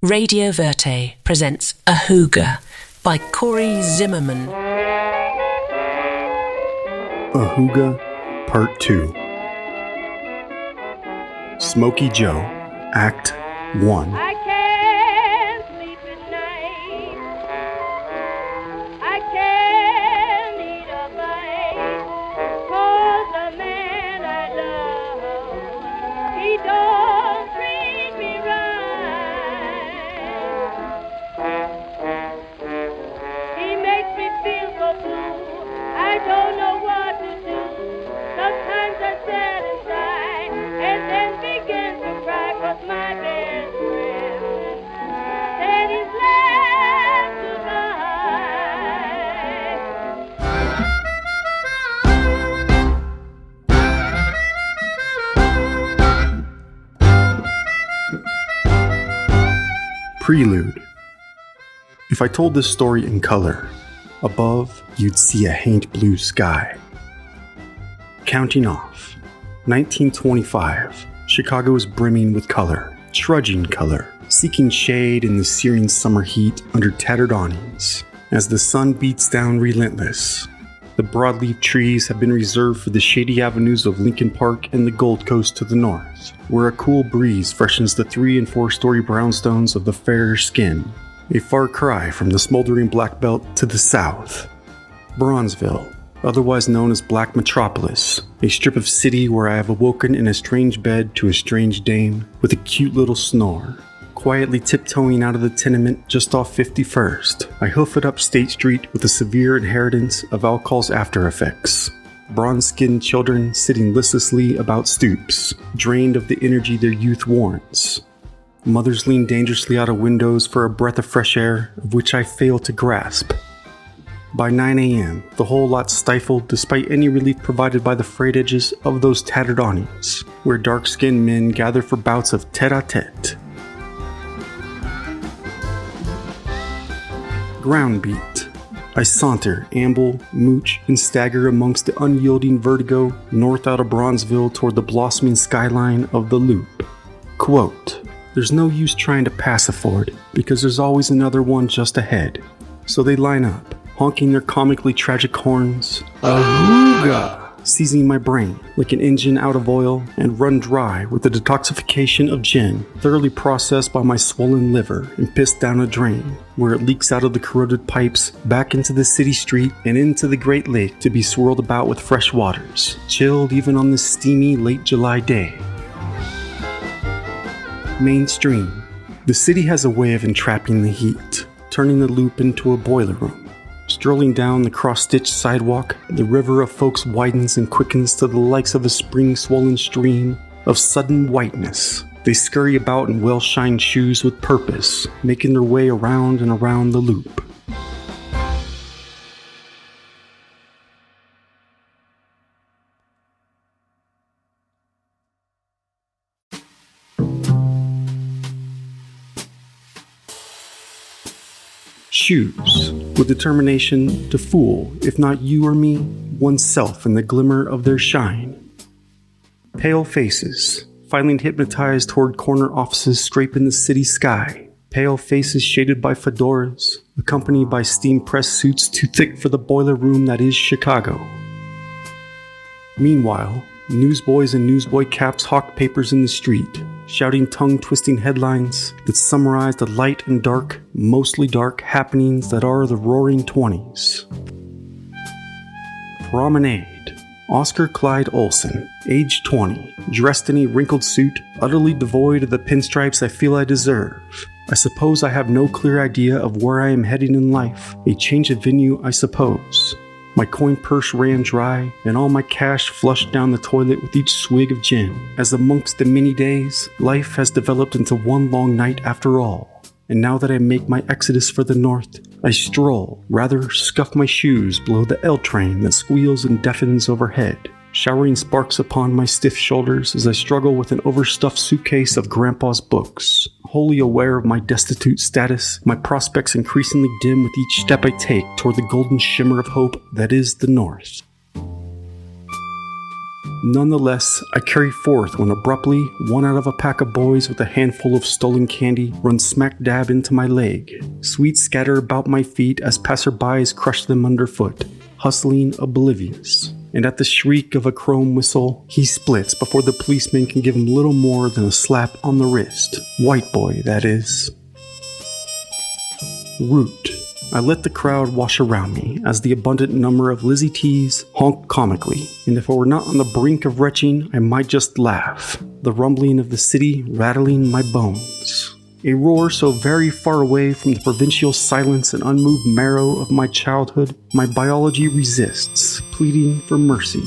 Radio Verté presents AHOOGA by Cor Zimmerman. AHOOGA Part 2. SMOKEY Joe, Act 1. I can't sleep at night. I can't eat a bite. 'Cause the man I love, he don't treat me right. He makes me feel so blue. I don't know what to do. Sometimes I sit inside and then begin to cry 'cause my best friend said he's left to Prelude. If I told this story in color, above you'd see a haint blue sky. Counting off. 1925. Chicago is brimming with color, trudging color, seeking shade in the searing summer heat under tattered awnings. As the sun beats down relentless, the broadleaf trees have been reserved for the shady avenues of Lincoln Park and the Gold Coast to the north, where a cool breeze freshens the 3- and 4-story brownstones of the fairer skin. A far cry from the smoldering Black Belt to the south. Bronzeville, otherwise known as Black Metropolis, a strip of city where I have awoken in a strange bed to a strange dame with a cute little snore. Quietly tiptoeing out of the tenement just off 51st, I hoof it up State Street with a severe inheritance of alcohol's after effects. Bronze-skinned children sitting listlessly about stoops, drained of the energy their youth warrants. Mothers lean dangerously out of windows for a breath of fresh air of which I fail to grasp. By 9 a.m., the whole lot stifled despite any relief provided by the frayed edges of those tattered awnings, where dark-skinned men gather for bouts of tete-a-tete. Ground beat. I saunter, amble, mooch, and stagger amongst the unyielding vertigo north out of Bronzeville toward the blossoming skyline of the Loop. Quote, "There's no use trying to pass a ford, because there's always another one just ahead." So they line up, honking their comically tragic horns, AHOOGA, seizing my brain like an engine out of oil and run dry with the detoxification of gin, thoroughly processed by my swollen liver and pissed down a drain, where it leaks out of the corroded pipes back into the city street and into the Great Lake to be swirled about with fresh waters, chilled even on this steamy late July day. Mainstream. The city has a way of entrapping the heat, turning the Loop into a boiler room. Strolling down the cross-stitched sidewalk, the river of folks widens and quickens to the likes of a spring-swollen stream of sudden whiteness. They scurry about in well-shined shoes with purpose, making their way around and around the Loop. Shoes, with determination to fool, if not you or me, oneself in the glimmer of their shine. Pale faces, filing hypnotized toward corner offices scraping the city sky. Pale faces shaded by fedoras, accompanied by steam-pressed suits too thick for the boiler room that is Chicago. Meanwhile, newsboys and newsboy caps hawk papers in the street, shouting tongue-twisting headlines that summarize the light and dark, mostly dark, happenings that are the roaring 20s. Promenade. Oscar Clyde Olson, age 20, dressed in a wrinkled suit, utterly devoid of the pinstripes I feel I deserve. I suppose I have no clear idea of where I am heading in life. A change of venue, I suppose. My coin purse ran dry, and all my cash flushed down the toilet with each swig of gin. As amongst the many days, life has developed into one long night after all. And now that I make my exodus for the north, I stroll, rather scuff my shoes below the L train that squeals and deafens overhead, showering sparks upon my stiff shoulders as I struggle with an overstuffed suitcase of Grandpa's books. Wholly aware of my destitute status, my prospects increasingly dim with each step I take toward the golden shimmer of hope that is the north. Nonetheless, I carry forth when abruptly, one out of a pack of boys with a handful of stolen candy runs smack dab into my leg. Sweets scatter about my feet as passerbys crush them underfoot, hustling oblivious. And at the shriek of a chrome whistle, he splits before the policeman can give him little more than a slap on the wrist. White boy, that is. Root. I let the crowd wash around me as the abundant number of Lizzie T's honk comically, and if I were not on the brink of retching, I might just laugh, the rumbling of the city rattling my bones. A roar so very far away from the provincial silence and unmoved marrow of my childhood, my biology resists, pleading for mercy.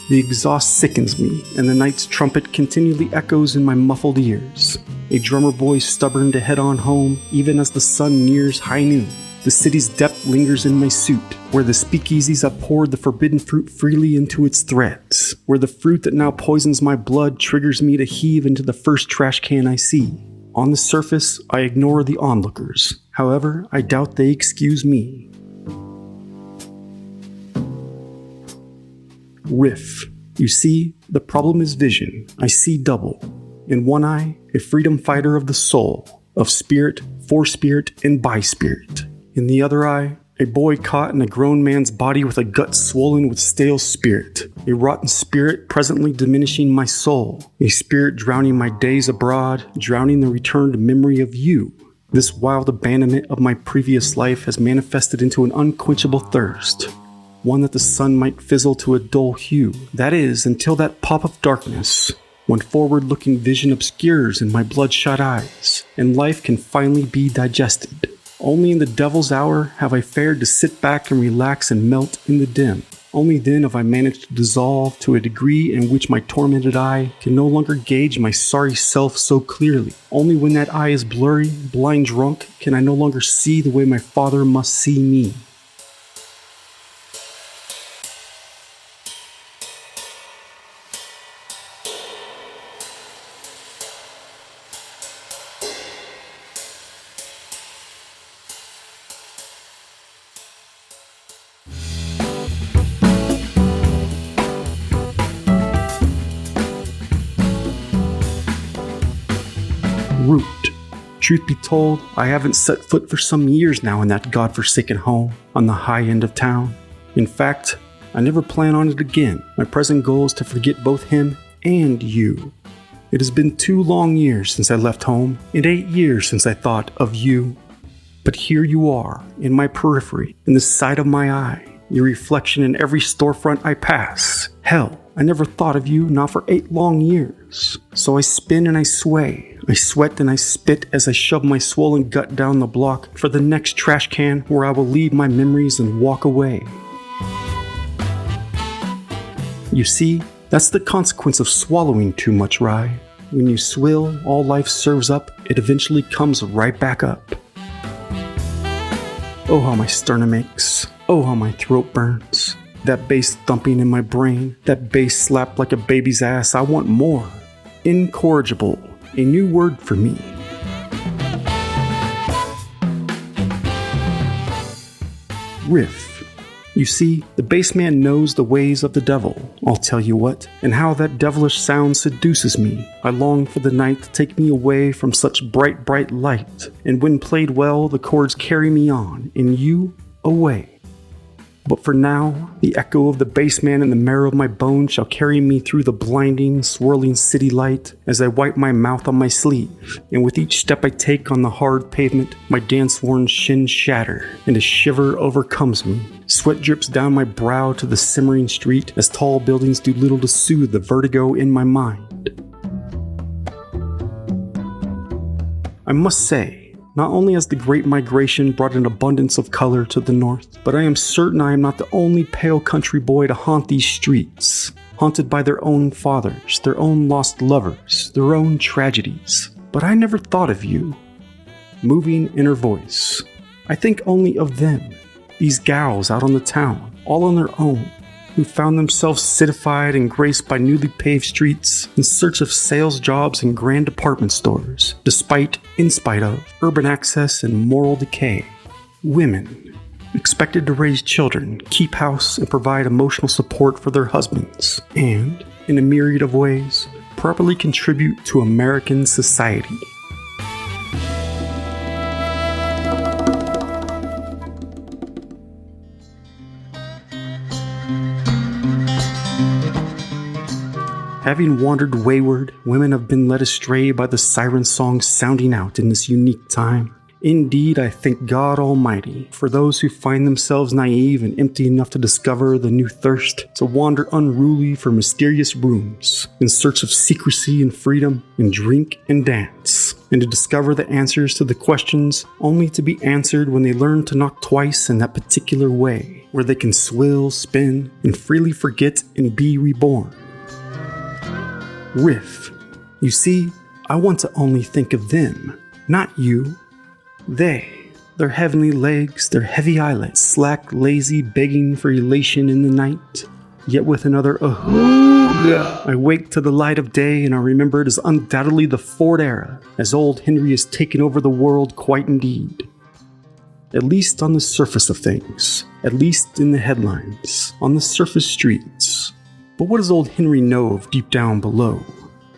The exhaust sickens me, and the night's trumpet continually echoes in my muffled ears. A drummer boy stubborn to head on home, even as the sun nears high noon. The city's depth lingers in my suit, where the speakeasies have poured the forbidden fruit freely into its threads, where the fruit that now poisons my blood triggers me to heave into the first trash can I see. On the surface, I ignore the onlookers. However, I doubt they excuse me. Riff. You see, the problem is vision. I see double. In one eye, a freedom fighter of the soul, of spirit, for spirit, and by spirit. In the other eye, a boy caught in a grown man's body with a gut swollen with stale spirit. A rotten spirit presently diminishing my soul. A spirit drowning my days abroad, drowning the returned memory of you. This wild abandonment of my previous life has manifested into an unquenchable thirst. One that the sun might fizzle to a dull hue. That is, until that pop of darkness, when forward-looking vision obscures in my bloodshot eyes, and life can finally be digested. Only in the devil's hour have I fared to sit back and relax and melt in the dim. Only then have I managed to dissolve to a degree in which my tormented eye can no longer gauge my sorry self so clearly. Only when that eye is blurry, blind drunk, can I no longer see the way my father must see me. Root. Truth be told, I haven't set foot for some years now in that godforsaken home on the high end of town. In fact, I never plan on it again. My present goal is to forget both him and you. It has been 2 long years since I left home, and 8 years since I thought of you. But here you are, in my periphery, in the side of my eye, your reflection in every storefront I pass. Hell, I never thought of you, not for 8 long years. So I spin and I sway. I sweat and I spit as I shove my swollen gut down the block for the next trash can where I will leave my memories and walk away. You see, that's the consequence of swallowing too much rye. When you swill, all life serves up, it eventually comes right back up. Oh, how my sternum aches. Oh, how my throat burns. That bass thumping in my brain, that bass slapped like a baby's ass, I want more. Incorrigible, a new word for me. Riff. You see, the bassman knows the ways of the devil, I'll tell you what, and how that devilish sound seduces me. I long for the night to take me away from such bright, bright light, and when played well, the chords carry me on, and you away. But for now, the echo of the bassman in the marrow of my bones shall carry me through the blinding, swirling city light as I wipe my mouth on my sleeve. And with each step I take on the hard pavement, my dance-worn shins shatter, and a shiver overcomes me. Sweat drips down my brow to the simmering street as tall buildings do little to soothe the vertigo in my mind. I must say, not only has the Great Migration brought an abundance of color to the north, but I am certain I am not the only pale country boy to haunt these streets, haunted by their own fathers, their own lost lovers, their own tragedies. But I never thought of you. Moving inner voice. I think only of them, these gals out on the town, all on their own, who found themselves citified and graced by newly paved streets in search of sales jobs in grand department stores, in spite of, urban access and moral decay. Women, expected to raise children, keep house, and provide emotional support for their husbands. And in a myriad of ways, properly contribute to American society. Having wandered wayward, women have been led astray by the siren song sounding out in this unique time. Indeed, I thank God Almighty for those who find themselves naive and empty enough to discover the new thirst, to wander unruly for mysterious rooms, in search of secrecy and freedom, and drink and dance, and to discover the answers to the questions only to be answered when they learn to knock twice in that particular way, where they can swill, spin, and freely forget and be reborn. Riff. You see, I want to only think of them, not you. They, their heavenly legs, their heavy eyelids, slack, lazy, begging for elation in the night. Yet with another ahooga, I wake to the light of day and I remember it is undoubtedly the Ford era, as old Henry has taken over the world quite indeed. At least on the surface of things, at least in the headlines, on the surface streets. But what does old Henry know of deep down below?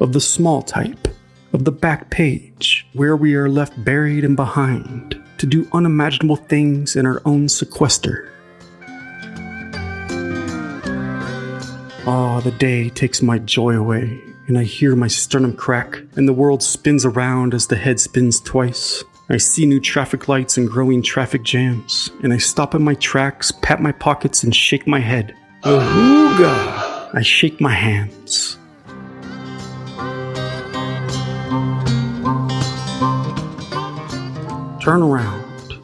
Of the small type? Of the back page, where we are left buried and behind, to do unimaginable things in our own sequester? Ah, the day takes my joy away, and I hear my sternum crack, and the world spins around as the head spins twice. I see new traffic lights and growing traffic jams, and I stop in my tracks, pat my pockets, and shake my head. Ahooga! I shake my hands. Turn around.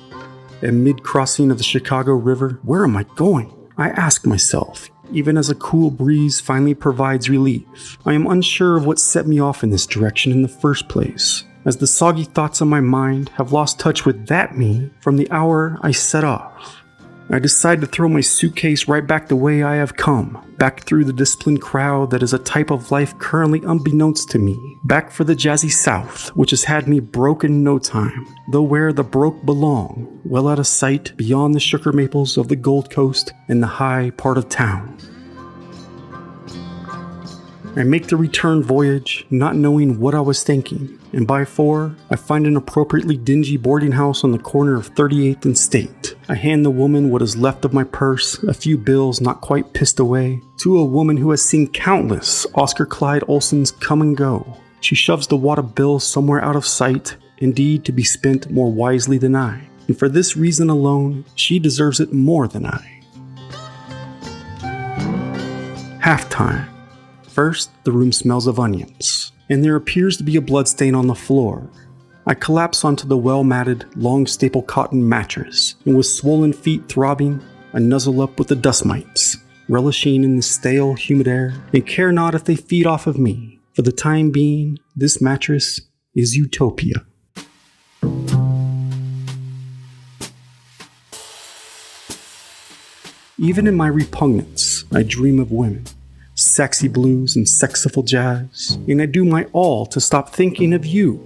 At mid-crossing of the Chicago River, where am I going? I ask myself, even as a cool breeze finally provides relief. I am unsure of what set me off in this direction in the first place, as the soggy thoughts on my mind have lost touch with that me from the hour I set off. I decide to throw my suitcase right back the way I have come, back through the disciplined crowd that is a type of life currently unbeknownst to me, back for the jazzy South, which has had me broke in no time, though where the broke belong, well out of sight beyond the sugar maples of the Gold Coast and the high part of town. I make the return voyage, not knowing what I was thinking, and by 4, I find an appropriately dingy boarding house on the corner of 38th and State. I hand the woman what is left of my purse, a few bills not quite pissed away, to a woman who has seen countless Oscar Clyde Olsons come and go. She shoves the wad of bills somewhere out of sight, indeed to be spent more wisely than I, and for this reason alone, she deserves it more than I. Halftime. First, the room smells of onions, and there appears to be a bloodstain on the floor. I collapse onto the well-matted, long-staple cotton mattress, and with swollen feet throbbing, I nuzzle up with the dust mites, relishing in the stale, humid air, and care not if they feed off of me. For the time being, this mattress is utopia. Even in my repugnance, I dream of women. Sexy blues and sexiful jazz, and I do my all to stop thinking of you.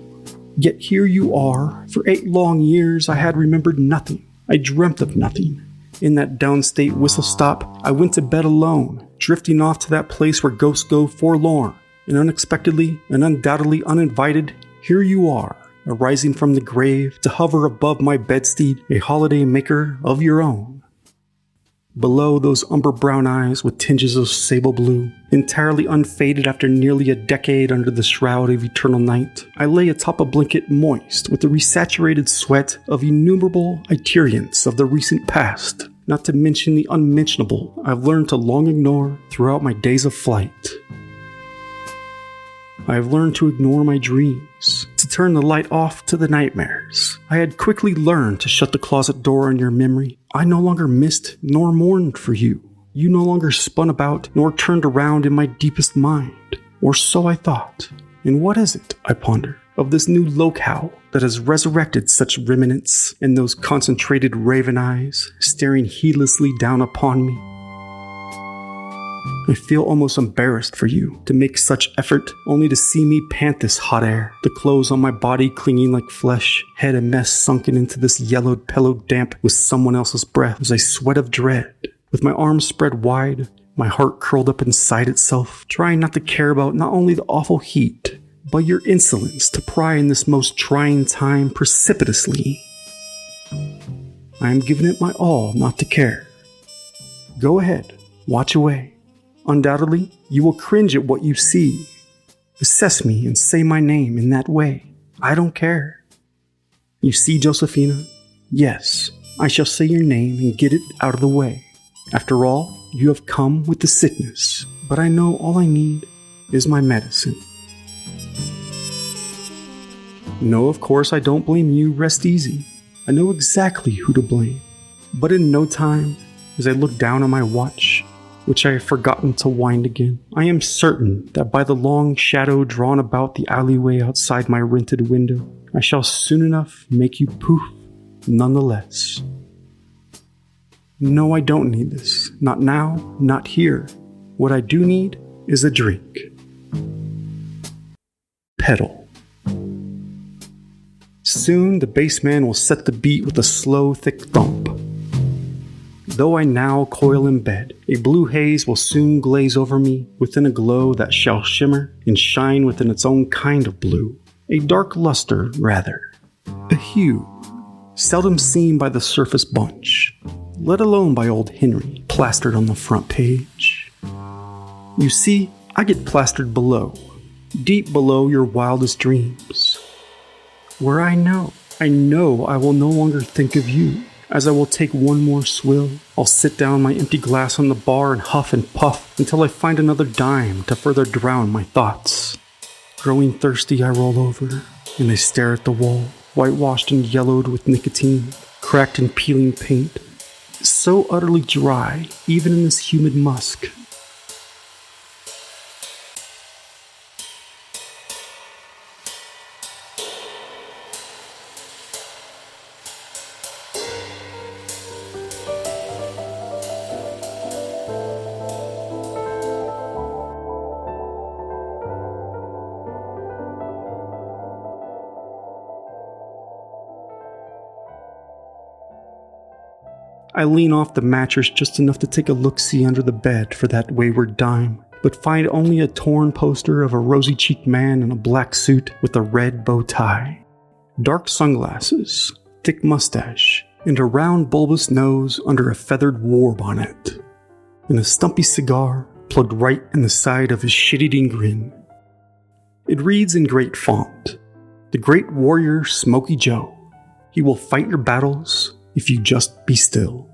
Yet here you are. For 8 long years I had remembered nothing. I dreamt of nothing. In that downstate whistle stop, I went to bed alone, drifting off to that place where ghosts go forlorn. And unexpectedly and undoubtedly uninvited, here you are, arising from the grave to hover above my bedstead, a holiday maker of your own. Below those umber brown eyes with tinges of sable blue, entirely unfaded after nearly a decade under the shroud of eternal night, I lay atop a blanket moist with the resaturated sweat of innumerable iterants of the recent past, not to mention the unmentionable I've learned to long ignore throughout my days of flight. I have learned to ignore my dreams, to turn the light off to the nightmares. I had quickly learned to shut the closet door on your memory. I no longer missed nor mourned for you. You no longer spun about nor turned around in my deepest mind. Or so I thought. And what is it, I ponder, of this new locale that has resurrected such remnants and those concentrated raven eyes staring heedlessly down upon me? I feel almost embarrassed for you to make such effort only to see me pant this hot air, the clothes on my body clinging like flesh, head a mess sunken into this yellowed pillow damp with someone else's breath as I sweat of dread, with my arms spread wide, my heart curled up inside itself, trying not to care about not only the awful heat, but your insolence to pry in this most trying time precipitously. I am giving it my all not to care. Go ahead, watch away. Undoubtedly, you will cringe at what you see. Assess me and say my name in that way. I don't care. You see, Josephina? Yes, I shall say your name and get it out of the way. After all, you have come with the sickness, but I know all I need is my medicine. No, of course, I don't blame you. Rest easy. I know exactly who to blame. But in no time, as I look down on my watch, which I have forgotten to wind again, I am certain that by the long shadow drawn about the alleyway outside my rented window, I shall soon enough make you poof nonetheless. No, I don't need this. Not now, not here. What I do need is a drink. Pedal. Soon the bassman will set the beat with a slow, thick thump. Though I now coil in bed, a blue haze will soon glaze over me within a glow that shall shimmer and shine within its own kind of blue. A dark luster, rather. A hue, seldom seen by the surface bunch, let alone by old Henry, plastered on the front page. You see, I get plastered below, deep below your wildest dreams, where I know I will no longer think of you. As I will take one more swill, I'll sit down my empty glass on the bar and huff and puff until I find another dime to further drown my thoughts. Growing thirsty, I roll over, and I stare at the wall, whitewashed and yellowed with nicotine, cracked and peeling paint, so utterly dry, even in this humid musk. I lean off the mattress just enough to take a look-see under the bed for that wayward dime, but find only a torn poster of a rosy-cheeked man in a black suit with a red bow tie, dark sunglasses, thick mustache, and a round bulbous nose under a feathered war bonnet, and a stumpy cigar plugged right in the side of his shit-eating grin. It reads in great font, "The great warrior SMOKEY JOE. He will fight your battles if you just be still."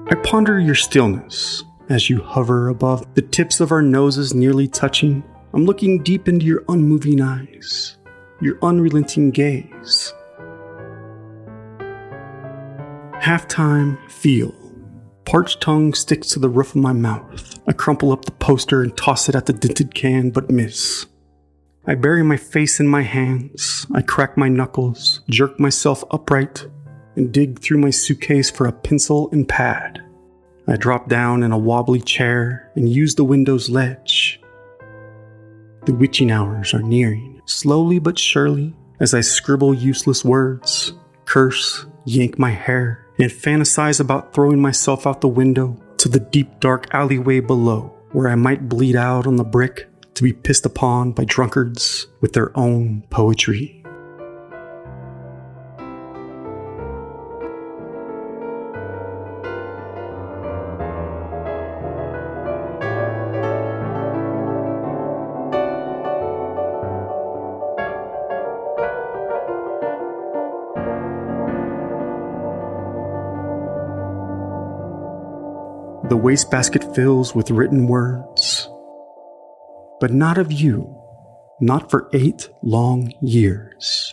I ponder your stillness as you hover above, the tips of our noses nearly touching. I'm looking deep into your unmoving eyes, your unrelenting gaze. Halftime, feel. Parched tongue sticks to the roof of my mouth. I crumple up the poster and toss it at the dented can, but miss. I bury my face in my hands. I crack my knuckles, jerk myself upright, and dig through my suitcase for a pencil and pad. I drop down in a wobbly chair and use the window's ledge. The witching hours are nearing, slowly but surely, as I scribble useless words, curse, yank my hair, and fantasize about throwing myself out the window to the deep dark alleyway below, where I might bleed out on the brick to be pissed upon by drunkards with their own poetry. The wastebasket fills with written words, but not of you, not for 8 long years.